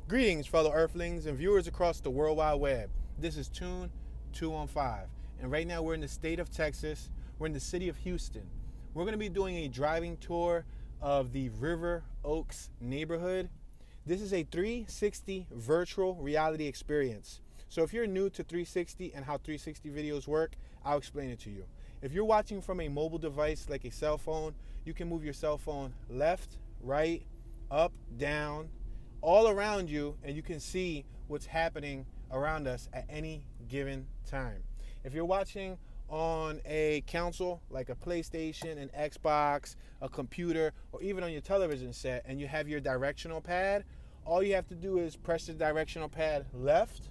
Greetings, fellow Earthlings and viewers across the World Wide Web. This is Tune 215, and right now we're in the state of Texas. We're in the city of Houston. We're going to be doing a driving tour of the River Oaks neighborhood. This is a 360 virtual reality experience. So if you're new to 360 and how 360 videos work, I'll explain it to you. If you're watching from a mobile device like a cell phone, you can move your cell phone left, right, up, down, all around you, and you can see what's happening around us at any given time. If you're watching on a console like a PlayStation, an Xbox, a computer, or even on your television set, and you have your directional pad, all you have to do is press the directional pad left,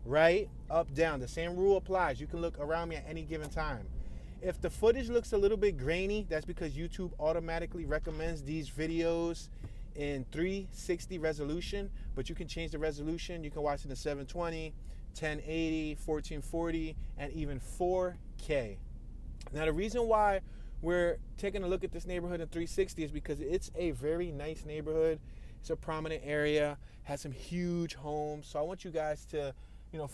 right, up, down. The same rule applies. You can look around me at any given time. If the footage looks a little bit grainy, that's because YouTube automatically recommends these videos in 360 resolution, but you can change the resolution. You can watch it in 720, 1080, 1440, and even 4K. Now, the reason why we're taking a look at this neighborhood in 360 is because it's a very nice neighborhood. It's a prominent area, has some huge homes. So I want you guys to,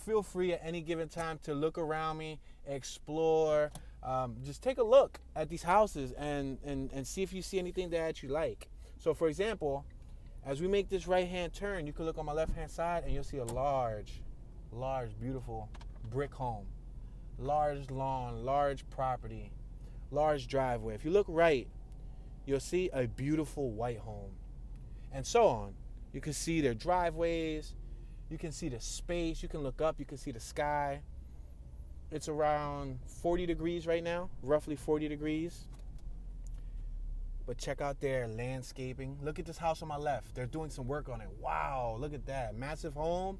feel free at any given time to look around me, explore, just take a look at these houses and see if you see anything that you like. So for example, as we make this right-hand turn, you can look on my left-hand side and you'll see a large, beautiful brick home. Large lawn, large property, large driveway. If you look right, you'll see a beautiful white home. And so on. You can see their driveways. You can see the space. You can look up. You can see the sky. It's around 40 degrees right now, roughly 40 degrees. But check out their landscaping. Look at this house on my left. They're doing some work on it. Wow, look at that. Massive home.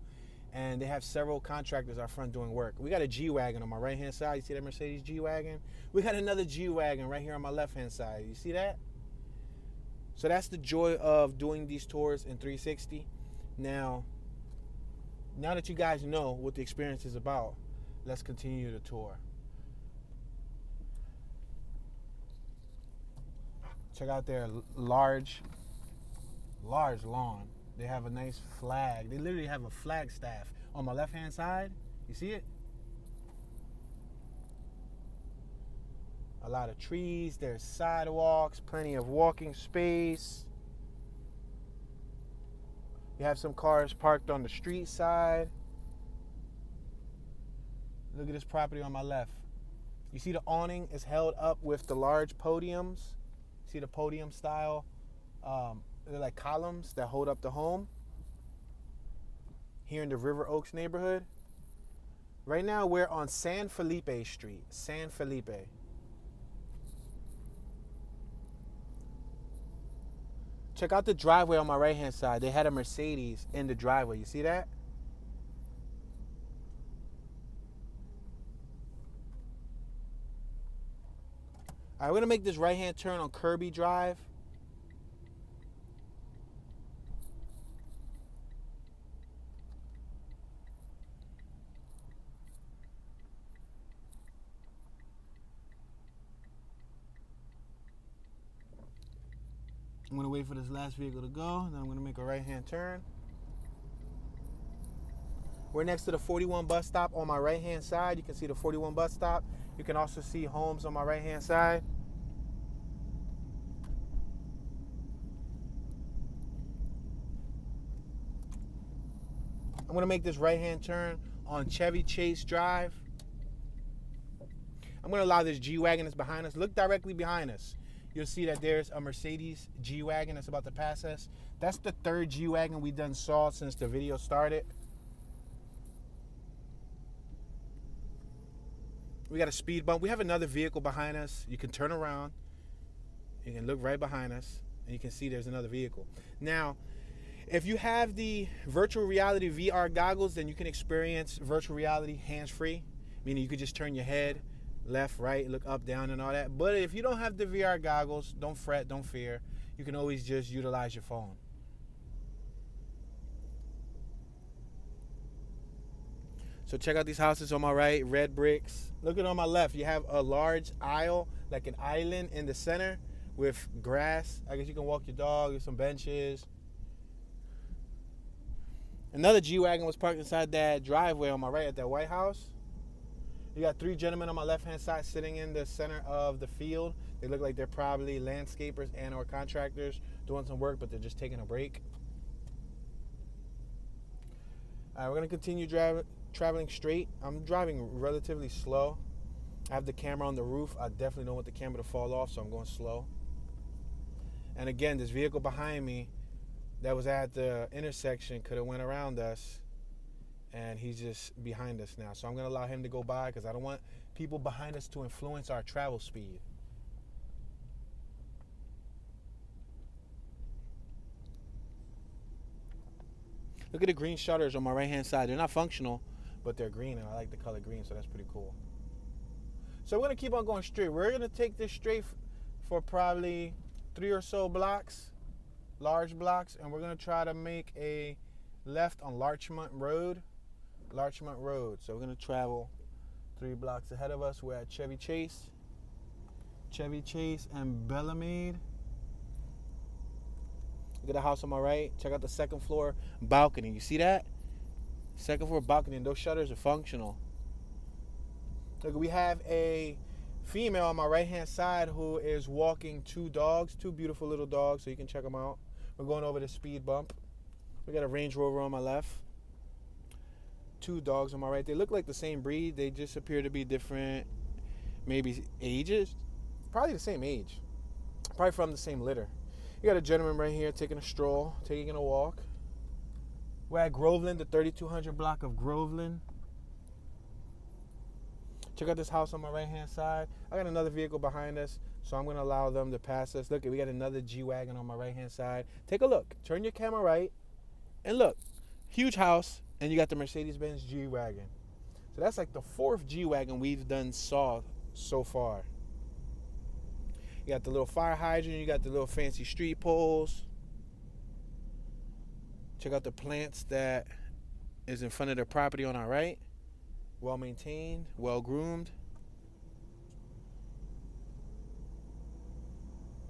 And they have several contractors out front doing work. We got a G-Wagon on my right-hand side. You see that Mercedes G-Wagon? We got another G-Wagon right here on my left-hand side. You see that? So that's the joy of doing these tours in 360. Now that you guys know what the experience is about, let's continue the tour. Check out their large lawn. They have a nice flag. They literally have a flag staff on my left-hand side. You see it? A lot of trees. There's sidewalks, plenty of walking space. You have some cars parked on the street side. Look at this property on my left. You see the awning is held up with the large podiums. See the podium style? They're like columns that hold up the home. Here in the River Oaks neighborhood. Right now we're on San Felipe Street. San Felipe. Check out the driveway on my right hand side. They had a Mercedes in the driveway. You see that? All right, we're going to make this right-hand turn on Kirby Drive. I'm going to wait for this last vehicle to go, then I'm going to make a right-hand turn. We're next to the 41 bus stop on my right-hand side. You can see the 41 bus stop. You can also see homes on my right-hand side. I'm going to make this right-hand turn on Chevy Chase Drive. I'm going to allow this G-Wagon that's behind us. Look directly behind us. You'll see that there's a Mercedes G-Wagon that's about to pass us. That's the third G-Wagon we done saw since the video started. We got a speed bump. We have another vehicle behind us. You can turn around. You can look right behind us, and you can see there's another vehicle. Now, if you have the virtual reality VR goggles, then you can experience virtual reality hands-free, meaning you could just turn your head left, right, look up, down, and all that. But if you don't have the VR goggles, don't fret, don't fear. You can always just utilize your phone. So check out these houses on my right, red bricks. Look at on my left, you have a large aisle, like an island in the center with grass. I guess you can walk your dog, there's some benches. Another G-Wagon was parked inside that driveway on my right at that White House. You got 3 gentlemen on my left-hand side sitting in the center of the field. They look like they're probably landscapers and or contractors doing some work, but they're just taking a break. All right, we're going to continue traveling straight. I'm driving relatively slow. I have the camera on the roof. I definitely don't want the camera to fall off, so I'm going slow. And again, this vehicle behind me that was at the intersection could have went around us, and he's just behind us now. So I'm going to allow him to go by because I don't want people behind us to influence our travel speed. Look at the green shutters on my right-hand side. They're not functional, but they're green, and I like the color green, so that's pretty cool. So we're going to keep on going straight. We're going to take this straight for probably 3 or so blocks, large blocks, and we're going to try to make a left on Larchmont Road. So we're going to travel 3 blocks ahead of us. We're at Chevy Chase and Bellamade. Look at the house on my right. Check out the second floor balcony. You see that? Second floor balcony, and those shutters are functional. Look, we have a female on my right-hand side who is walking 2 dogs, 2 beautiful little dogs, so you can check them out. We're going over the speed bump. We got a Range Rover on my left. 2 dogs on my right. They look like the same breed. They just appear to be different, maybe ages. Probably the same age. Probably from the same litter. You got a gentleman right here taking a stroll, taking a walk. We're at Groveland, the 3200 block of Groveland. Check out this house on my right-hand side. I got another vehicle behind us, so I'm going to allow them to pass us. Look, we got another G-Wagon on my right-hand side. Take a look. Turn your camera right, and look. Huge house, and you got the Mercedes-Benz G-Wagon. So that's like the 4th G-Wagon we've done so far. You got the little fire hydrant. You got the little fancy street poles. Check out the plants that is in front of the property on our right. Well maintained, well groomed.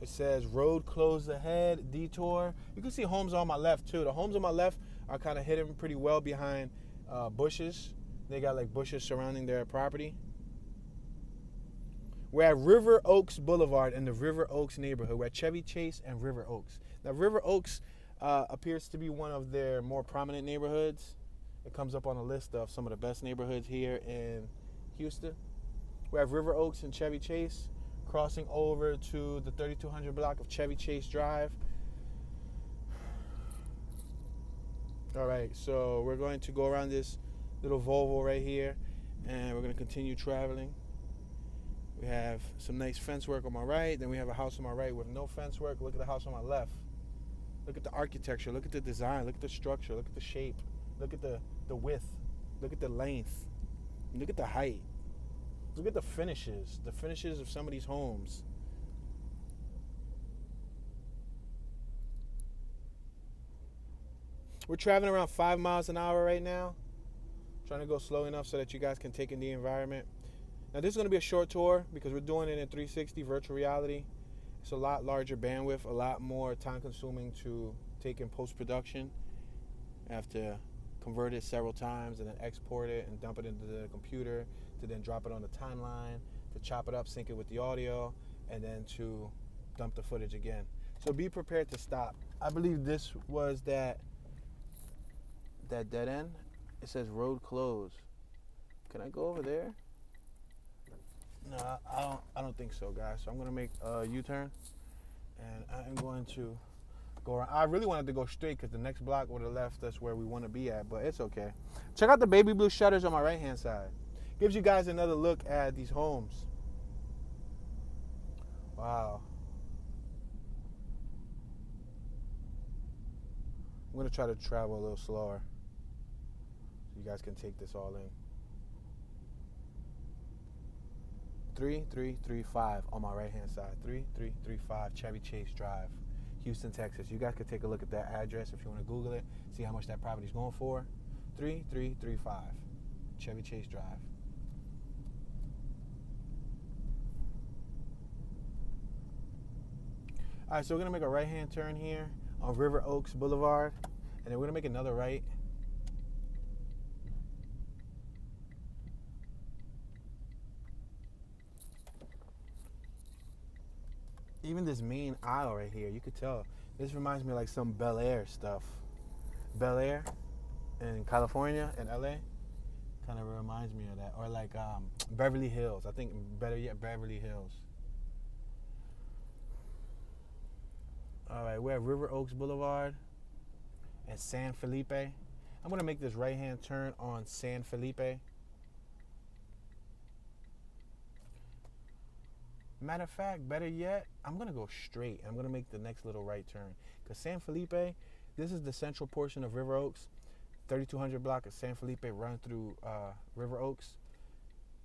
It says road closed ahead, detour. You can see homes on my left too. The homes on my left are kind of hidden pretty well behind bushes. They got like bushes surrounding their property. We're at River Oaks Boulevard in the River Oaks neighborhood. We're at Chevy Chase and River Oaks. Now, River Oaks appears to be one of their more prominent neighborhoods. It comes up on a list of some of the best neighborhoods here in Houston. We have River Oaks and Chevy Chase, crossing over to the 3200 block of Chevy Chase Drive. All right, so we're going to go around this little Volvo right here, and we're going to continue traveling. We have some nice fence work on my right. Then we have a house on my right with no fence work. Look at the house on my left. Look at the architecture. Look at the design. Look at the structure. Look at the shape. Look at the width. Look at the length. Look at the height. Look at the finishes. The finishes of some of these homes. We're traveling around 5 miles an hour right now. Trying to go slow enough so that you guys can take in the environment. Now, this is going to be a short tour because we're doing it in 360 virtual reality. It's a lot larger bandwidth, a lot more time consuming to take in post-production. I have to convert it several times and then export it and dump it into the computer to then drop it on the timeline, to chop it up, sync it with the audio, and then to dump the footage again. So be prepared to stop. I believe this was that dead end. It says road closed. Can I go over there? No, I don't think so, guys. So I'm going to make a U-turn, and I'm going to go around. I really wanted to go straight because the next block would have left us where we want to be at, but it's okay. Check out the baby blue shutters on my right-hand side. Gives you guys another look at these homes. Wow. I'm going to try to travel a little slower so you guys can take this all in. 3335 on my right-hand side. 3335 Chevy Chase Drive, Houston, Texas. You guys can take a look at that address if you want to Google it, see how much that property's going for. 3335 Chevy Chase Drive. All right, so we're going to make a right-hand turn here on River Oaks Boulevard, and then we're going to make another right Even this main aisle right here, you could tell. This reminds me of like some Bel Air stuff. Bel Air in California and LA kind of reminds me of that. Or like Beverly Hills. I think better yet, Beverly Hills. All right, we're at River Oaks Boulevard and San Felipe. I'm going to make this right-hand turn on San Felipe. Matter of fact, better yet, I'm going to go straight. I'm going to make the next little right turn. Because San Felipe, this is the central portion of River Oaks. 3200 block of San Felipe run through River Oaks.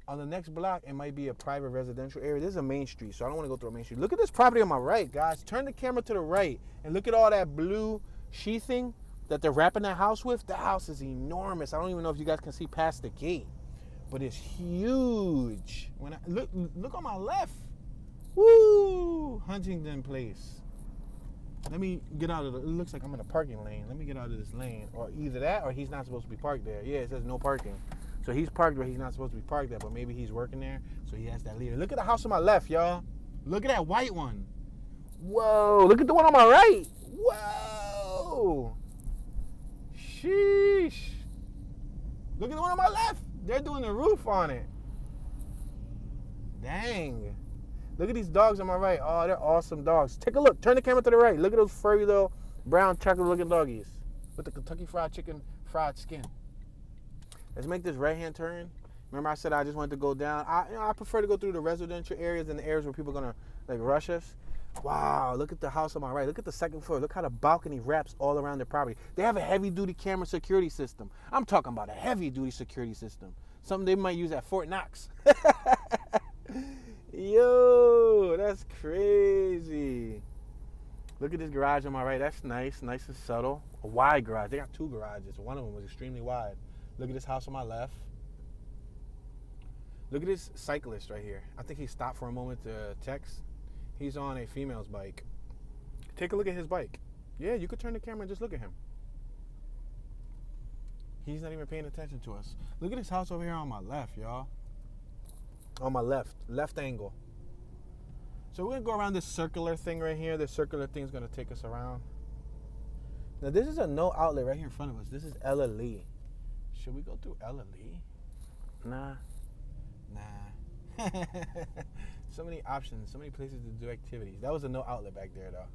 On the next block, it might be a private residential area. This is a main street, so I don't want to go through a main street. Look at this property on my right, guys. Turn the camera to the right and look at all that blue sheathing that they're wrapping that house with. The house is enormous. I don't even know if you guys can see past the gate, but it's huge. When I look on my left. Woo! Huntington Place. Let me get out of it looks like I'm in a parking lane. Let me get out of this lane. Or either that or he's not supposed to be parked there. Yeah, it says no parking. So he's parked where he's not supposed to be parked at, but maybe he's working there, so he has that leader. Look at the house on my left, y'all. Look at that white one. Whoa, look at the one on my right. Whoa. Sheesh. Look at the one on my left. They're doing the roof on it. Dang. Look at these dogs on my right. Oh, they're awesome dogs. Take a look. Turn the camera to the right. Look at those furry little brown chocolate-looking doggies with the Kentucky Fried Chicken fried skin. Let's make this right-hand turn. Remember I said I just wanted to go down. I prefer to go through the residential areas than the areas where people are going to like rush us. Wow, look at the house on my right. Look at the second floor. Look how the balcony wraps all around the property. They have a heavy-duty camera security system. I'm talking about a heavy-duty security system. Something they might use at Fort Knox. Yo, that's crazy. Look at this garage on my right. That's nice. Nice and subtle. A wide garage. They got two garages. One of them was extremely wide. Look at this house on my left. Look at this cyclist right here. I think he stopped for a moment to text. He's on a female's bike. Take a look at his bike. Yeah, you could turn the camera and just look at him. He's not even paying attention to us. Look at this house over here on my left, y'all. On my left angle. So we're going to go around this circular thing right here. This circular thing is going to take us around. Now, this is a no outlet right here in front of us. This is Ella Lee. Should we go through Ella Lee? Nah. So many options, so many places to do activities. That was a no outlet back there, though.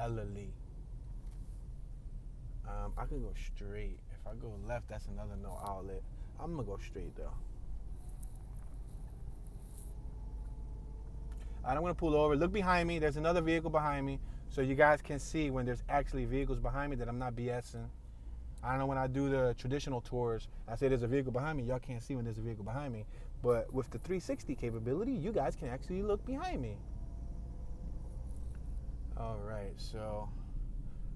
Ella Lee. I can go straight. If I go left, that's another no outlet. I'm going to go straight, though. I'm going to pull over. Look behind me. There's another vehicle behind me. So you guys can see when there's actually vehicles behind me that I'm not BSing. I don't know when I do the traditional tours, I say there's a vehicle behind me. Y'all can't see when there's a vehicle behind me. But with the 360 capability, you guys can actually look behind me. All right, so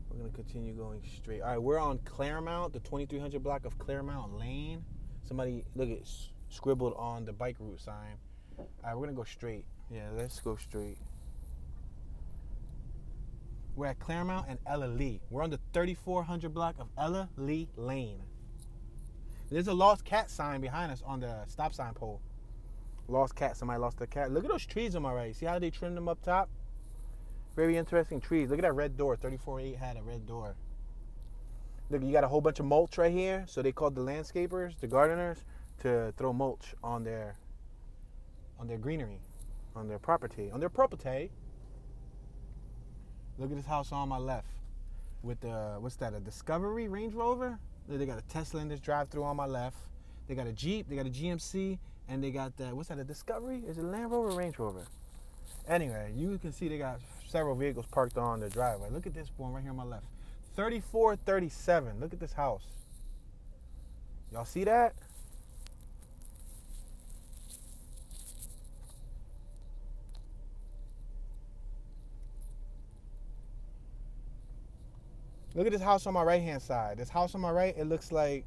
we're going to continue going straight. All right, we're on Claremont, the 2300 block of Claremont Lane. Somebody, look, at scribbled on the bike route sign. All right, we're going to go straight. Yeah, let's go straight. We're at Claremont and Ella Lee. We're on the 3400 block of Ella Lee Lane. There's a lost cat sign behind us on the stop sign pole. Lost cat. Somebody lost their cat. Look at those trees on my right. See how they trimmed them up top? Very interesting trees. Look at that red door. 34.8 had a red door. Look, you got a whole bunch of mulch right here. So they called the landscapers, the gardeners, to throw mulch on their greenery, on their property, Look at this house on my left with the, what's that, a Discovery Range Rover? They got a Tesla in this drive-thru on my left. They got a Jeep, they got a GMC, and they got that, what's that, a Discovery? Is it a Land Rover or Range Rover? Anyway, you can see they got several vehicles parked on the driveway. Look at this one right here on my left. 3437, look at this house. Y'all see that? Look at this house on my right-hand side. This house on my right, it looks like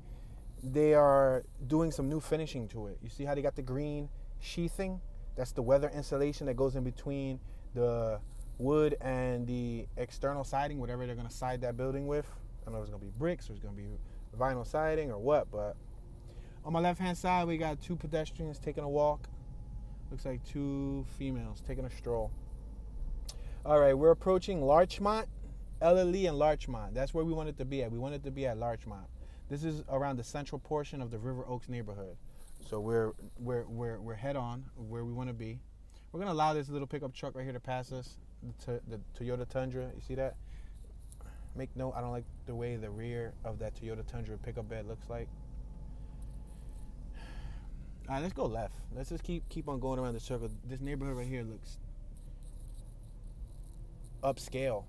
they are doing some new finishing to it. You see how they got the green sheathing? That's the weather insulation that goes in between the wood and the external siding, whatever they're going to side that building with. I don't know if it's going to be bricks or it's going to be vinyl siding or what, but on my left-hand side, we got two pedestrians taking a walk. Looks like two females taking a stroll. All right, we're approaching Larchmont, LLE and Larchmont. That's where we wanted to be at. We wanted to be at Larchmont. This is around the central portion of the River Oaks neighborhood. So we're head on where we want to be. We're gonna allow this little pickup truck right here to pass us, the Toyota Tundra. You see that? Make note, I don't like the way the rear of that Toyota Tundra pickup bed looks like. All right, let's go left. Let's just keep on going around the circle. This neighborhood right here looks upscale.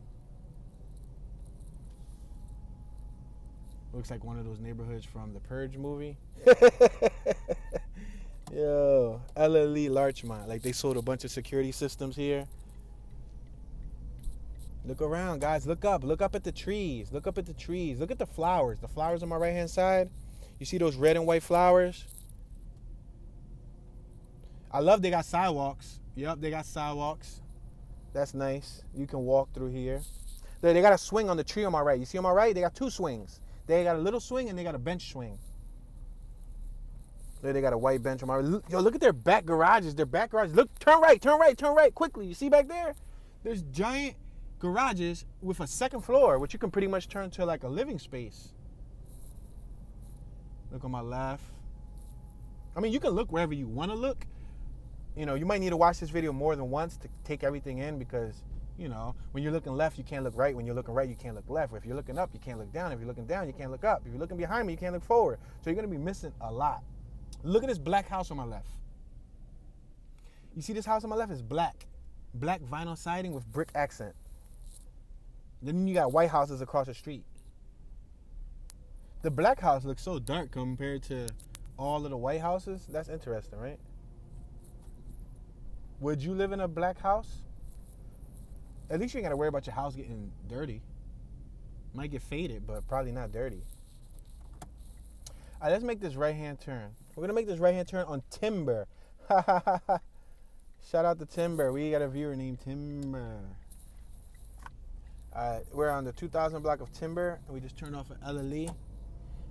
Looks like one of those neighborhoods from the Purge movie. Yo, LLE Larchmont. Like they sold a bunch of security systems here. Look around, guys. Look up. Look up at the trees. Look up at the trees. Look at the flowers. The flowers on my right-hand side. You see those red and white flowers? I love they got sidewalks. Yep, they got sidewalks. That's nice. You can walk through here. They got a swing on the tree on my right. You see on my right? They got two swings. They got a little swing and they got a bench swing. There they got a white bench on my right. Yo, look at their back garages. Their back garages. Look, turn right, turn right, turn right quickly. You see back there? There's giant garages with a second floor, which you can pretty much turn to like a living space. Look on my left. I mean, you can look wherever you want to look. You know, you might need to watch this video more than once to take everything in because, you know, when you're looking left, you can't look right. When you're looking right, you can't look left. If you're looking up, you can't look down. If you're looking down, you can't look up. If you're looking behind me, you can't look forward. So you're going to be missing a lot. Look at this black house on my left. You see this house on my left is black. Black vinyl siding with brick accent. Then you got white houses across the street. The black house looks so dark compared to all of the white houses. That's interesting, right? Would you live in a black house? At least you ain't got to worry about your house getting dirty. Might get faded, but probably not dirty. All right, let's make this right-hand turn. We're going to make this right-hand turn on Timber. Shout out to Timber. We got a viewer named Timber. All right, we're on the 2000 block of Timber, and we just turned off at LLE.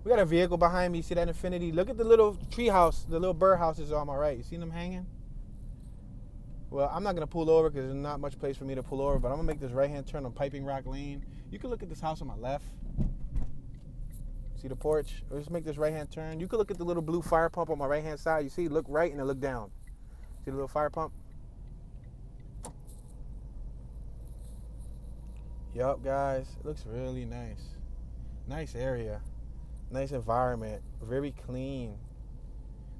We got a vehicle behind me. You see that Infinity? Look at the little tree house, the little bird houses on my right. You see them hanging? Well, I'm not going to pull over because there's not much place for me to pull over, but I'm going to make this right-hand turn on Piping Rock Lane. You can look at this house on my left. See the porch? Let's make this right-hand turn. You can look at the little blue fire pump on my right-hand side. You see, look right and then look down. See the little fire pump? Yup, guys. It looks really nice. Nice area. Nice environment. Very clean.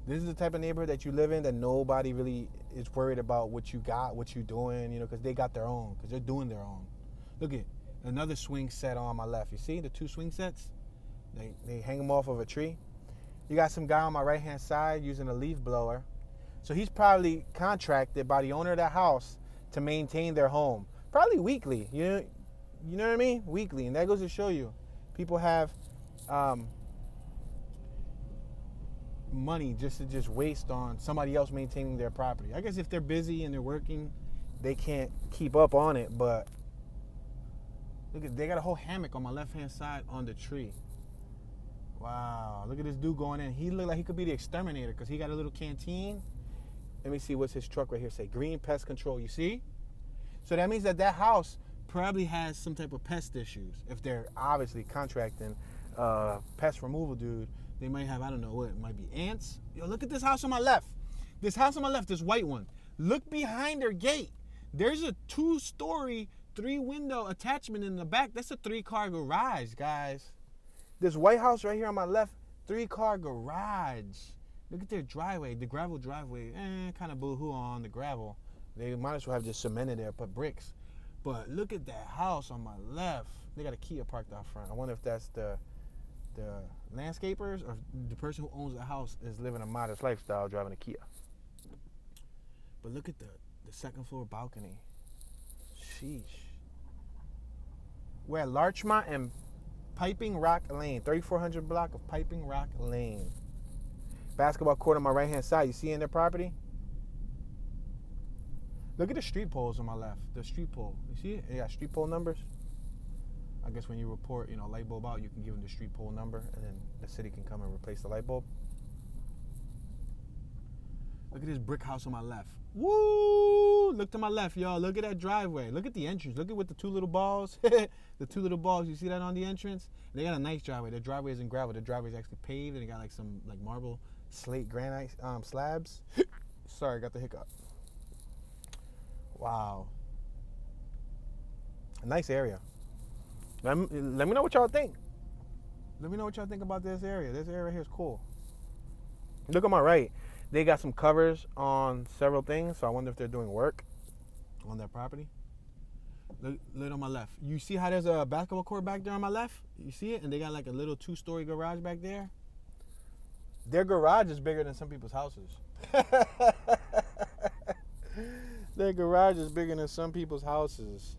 This is the type of neighborhood that you live in that nobody really is worried about what you got, what you're doing, you know, because they got their own, because they're doing their own. Look at another swing set on my left. You see the two swing sets? They hang them off of a tree. You got some guy on my right-hand side using a leaf blower. So he's probably contracted by the owner of that house to maintain their home. Probably weekly. You know what I mean? Weekly. And that goes to show you. People have money just to waste on somebody else maintaining their property. I guess if they're busy and they're working, they can't keep up on it. But look at, they got a whole hammock on my left-hand side on the tree. Wow, look at this dude going in. He looked like he could be the exterminator because he got a little canteen. Let me see what's his truck right here say. Green Pest Control, you see? So that means that house probably has some type of pest issues. If they're obviously contracting pest removal dude, they might have, I don't know what, it might be ants. Yo, look at this house on my left. This house on my left, this white one. Look behind their gate. There's a 2-story, 3-window attachment in the back. That's a 3-car garage, guys. This white house right here on my left, 3-car garage. Look at their driveway, the gravel driveway. Kind of boo-hoo on the gravel. They might as well have just cemented there, put bricks. But look at that house on my left. They got a Kia parked out front. I wonder if that's the landscapers or the person who owns the house is living a modest lifestyle driving a Kia. But look at the second floor balcony. Sheesh. We're at Larchmont and Piping Rock Lane, 3400 block of Piping Rock Lane. Basketball court on my right-hand side. You see in their property? Look at the street poles on my left. The street pole. You see it? It got street pole numbers. I guess when you report, light bulb out, you can give them the street pole number, and then the city can come and replace the light bulb. Look at this brick house on my left. Woo! Look to my left, y'all. Look at that driveway. Look at the entrance. Look at with the two little balls. The two little balls. You see that on the entrance? They got a nice driveway. The driveway isn't gravel. The driveway is actually paved, and they got like some like marble, slate, granite slabs. Sorry, got the hiccup. Wow. A nice area. Let me know what y'all think. Let me know what y'all think about this area. This area here is cool. Look on my right. They got some covers on several things, so I wonder if they're doing work on their property. Look on my left. You see how there's a basketball court back there on my left? You see it? And they got like a little 2-story garage back there. Their garage is bigger than some people's houses. Their garage is bigger than some people's houses.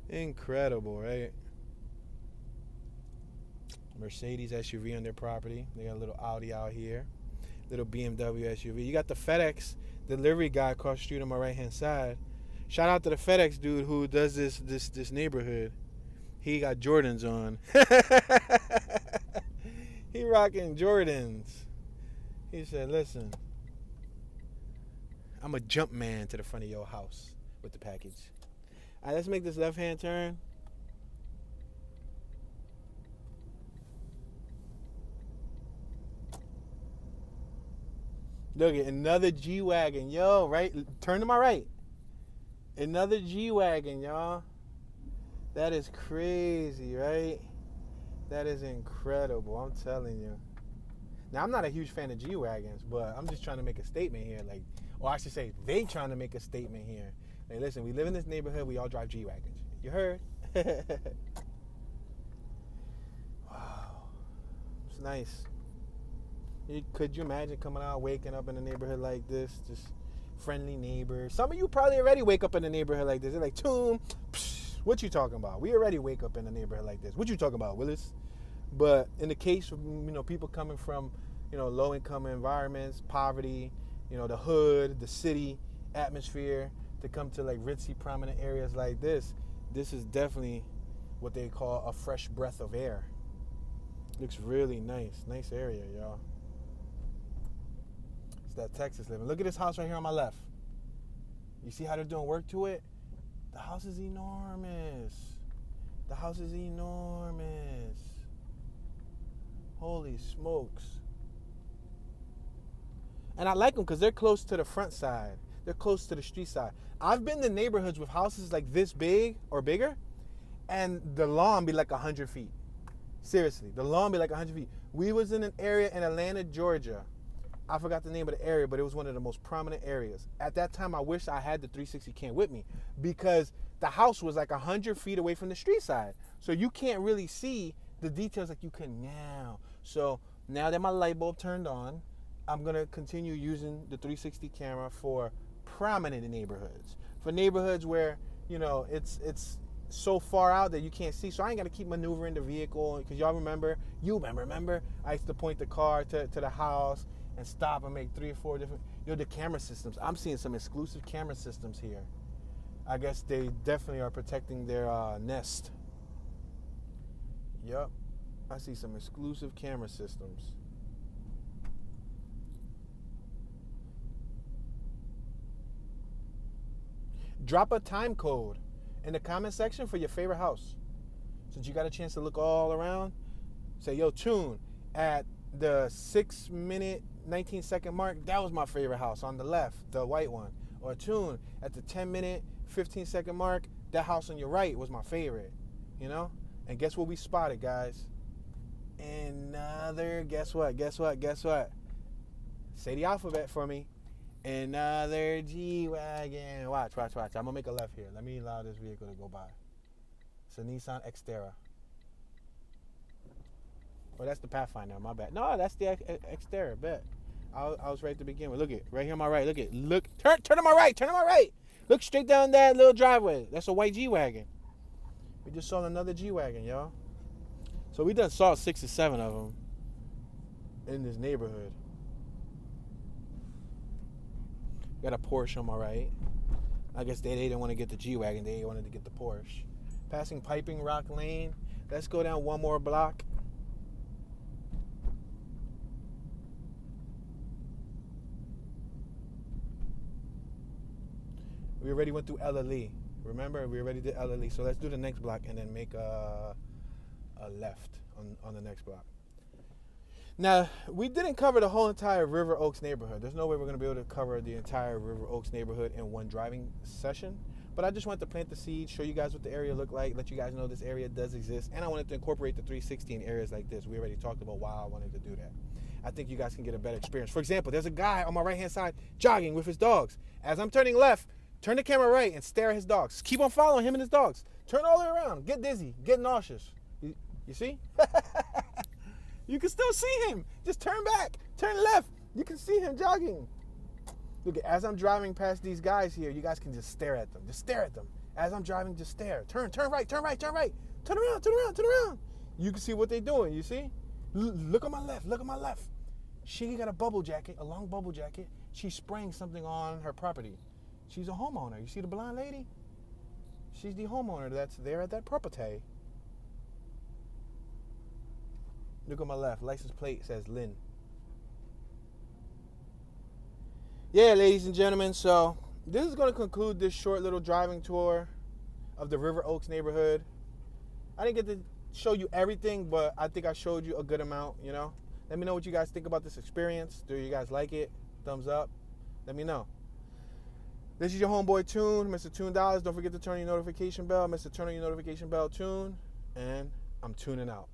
Incredible, right? Mercedes SUV on their property. They got a little Audi out here. Little BMW SUV. You got the FedEx delivery guy across the street on my right hand side. Shout out to the FedEx dude who does this neighborhood. He got Jordans on. He rocking Jordans. He said, listen, I'm a jump man to the front of your house with the package. All right, let's make this left hand turn. Look at another G-Wagon, yo, right? Turn to my right. Another G-Wagon, y'all. That is crazy, right? That is incredible, I'm telling you. Now, I'm not a huge fan of G-Wagons, but I'm just trying to make a statement here. Like, or I should say, they trying to make a statement here. Like, listen, we live in this neighborhood, we all drive G-Wagons. You heard? Wow. It's nice. Could you imagine coming out, waking up in a neighborhood like this? Just friendly neighbors. Some of you probably already wake up in a neighborhood like this. They're like, Toom, what you talking about? We already wake up in a neighborhood like this. What you talking about, Willis? But in the case of, people coming from, low-income environments, poverty, the hood, the city atmosphere, to come to like ritzy, prominent areas like this is definitely what they call a fresh breath of air. Looks really nice. Nice area, y'all. It's that Texas living. Look at this house right here on my left. You see how they're doing work to it? The house is enormous. The house is enormous. Holy smokes. And I like them because they're close to the front side. They're close to the street side. I've been to neighborhoods with houses like this big or bigger, and the lawn be like 100 feet. Seriously, the lawn be like 100 feet. We was in an area in Atlanta, Georgia. I forgot the name of the area, but it was one of the most prominent areas. At that time, I wish I had the 360 cam with me because the house was like 100 feet away from the street side. So you can't really see the details like you can now. So now that my light bulb turned on, I'm going to continue using the 360 camera for prominent neighborhoods. For neighborhoods where, it's so far out that you can't see. So I ain't got to keep maneuvering the vehicle. Because y'all remember, I used to point the car to the house and stop and make 3 or 4 different, the camera systems. I'm seeing some exclusive camera systems here. I guess they definitely are protecting their nest. Yep. I see some exclusive camera systems. Drop a time code in the comment section for your favorite house. Since you got a chance to look all around, say, yo, tune at the 6-minute, 19-second mark. That was my favorite house on the left, the white one. Or tune at the 10-minute, 15-second mark. That house on your right was my favorite, And guess what we spotted, guys? Another, guess what? Say the alphabet for me. Another G-Wagon. Watch. I'm going to make a left here. Let me allow this vehicle to go by. It's a Nissan Xterra. Oh, that's the Pathfinder. My bad. No, that's the Xterra. Bet. I was right to begin with. Look it. Right here on my right. Look. Turn to my right. Look straight down that little driveway. That's a white G-Wagon. We just saw another G-Wagon, y'all. So we done saw 6 or 7 of them in this neighborhood. Got a Porsche on my right. I guess they didn't want to get the G-Wagon. They wanted to get the Porsche. Passing Piping Rock Lane. Let's go down one more block. We already went through LLE. Remember, we already did LLE. So let's do the next block and then make a left on the next block. Now, we didn't cover the whole entire River Oaks neighborhood. There's no way we're going to be able to cover the entire River Oaks neighborhood in one driving session. But I just wanted to plant the seed, show you guys what the area looked like, let you guys know this area does exist. And I wanted to incorporate the 316 areas like this. We already talked about why I wanted to do that. I think you guys can get a better experience. For example, there's a guy on my right-hand side jogging with his dogs. As I'm turning left, turn the camera right and stare at his dogs. Keep on following him and his dogs. Turn all the way around. Get dizzy. Get nauseous. You see? You can still see him. Just turn back. Turn left. You can see him jogging. Look, as I'm driving past these guys here, you guys can just stare at them. Just stare at them. As I'm driving, just stare. Turn right, turn right, turn right. Turn around, turn around, turn around. You can see what they're doing, you see? Look on my left, look on my left. She got a bubble jacket, a long bubble jacket. She's spraying something on her property. She's a homeowner. You see the blonde lady? She's the homeowner that's there at that property. Look on my left. License plate says Lynn. Yeah, ladies and gentlemen, so this is going to conclude this short little driving tour of the River Oaks neighborhood. I didn't get to show you everything, but I think I showed you a good amount, you know. Let me know what you guys think about this experience. Do you guys like it? Thumbs up. Let me know. This is your homeboy Tune, Mr. Tune Dollars. Don't forget to turn on your notification bell. Mr. Turn on your notification bell, Tune. And I'm tuning out.